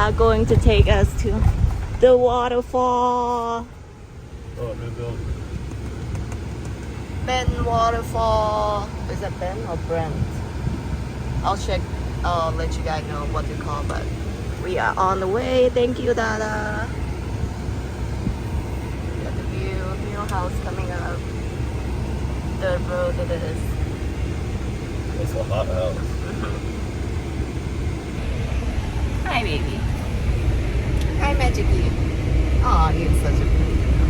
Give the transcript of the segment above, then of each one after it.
are going to take us to the waterfall. Oh, new building. Ben Waterfall. Is it Ben or Brent? I'll check. I'll let you guys know what to call, but we are on the way. Thank you, Dada. Got the view, new house coming up. Dirt road it is. It's a hot house. Hi, baby. Hi, Magic Eve. Aw, you're such a pretty girl.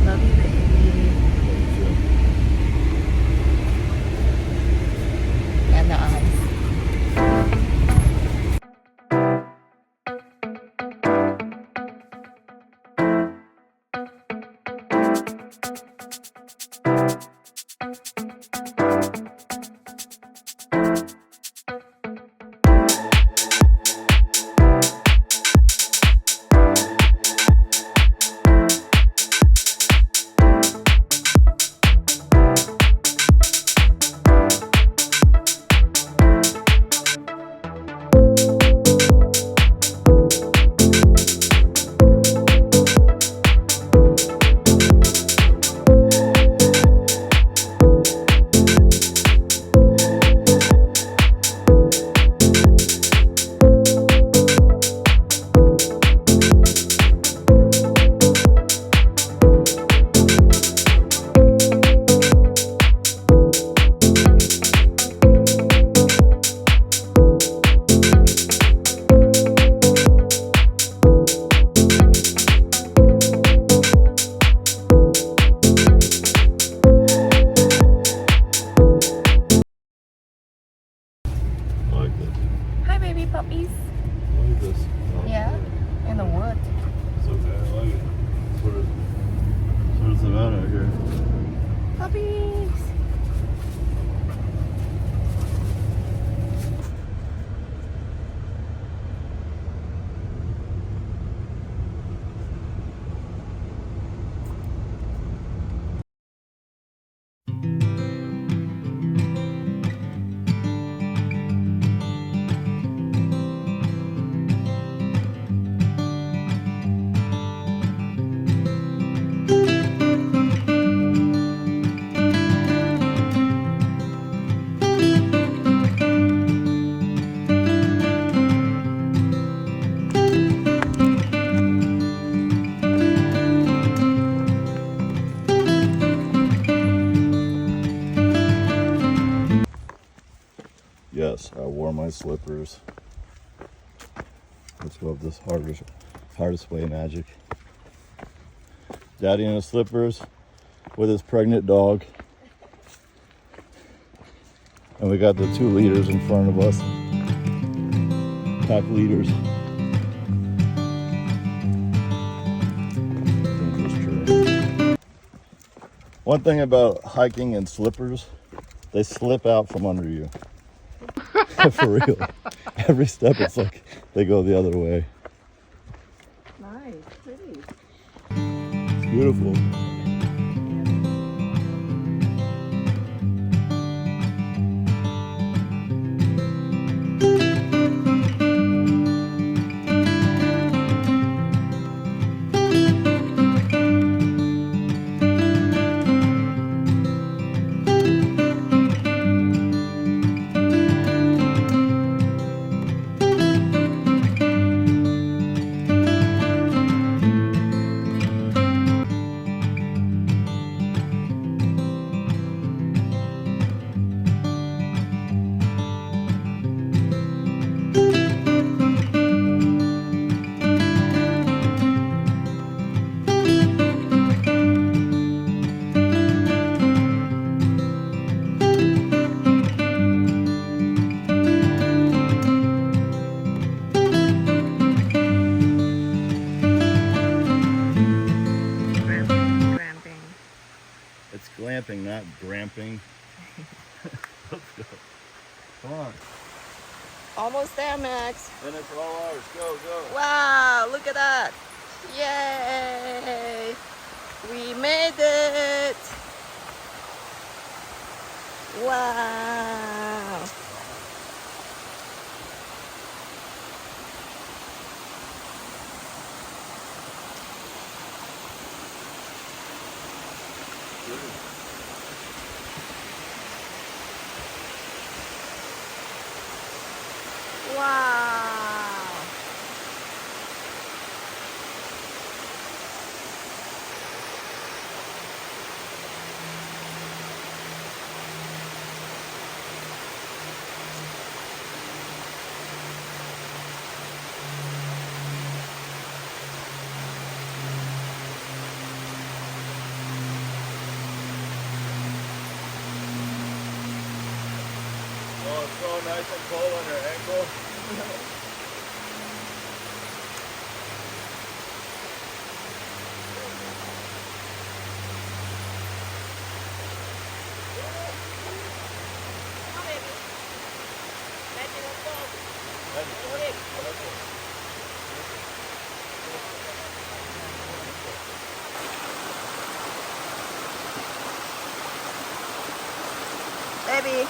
Love you, baby. And the eyes. Hi, baby puppies. I like this. Oh, Yeah, in the wood. it's okay. I like it. Sort of Savannah here. Puppies. Yes, I wore my slippers. Let's go up this hardest way magic. Daddy in his slippers with his pregnant dog. And we got the 2 leaders in front of us. Pack leaders. One thing about hiking in slippers, they slip out from under you. For real. Every step it's like they go the other way. Nice, pretty. It's beautiful. Glamping, not gramping. Let's go. Come on. Almost there, Max. And it's all ours. Go, go. Wow, look at that. Yay. We made it. Wow. Wow. Oh, it's so nice and cold on your ankle. Baby.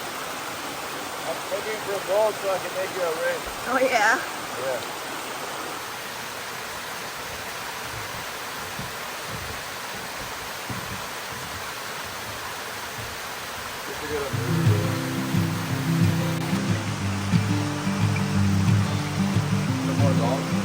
I'm looking for a bowl so I can make you a ring. Oh yeah. Yeah. Just to get a movie. Some more dogs.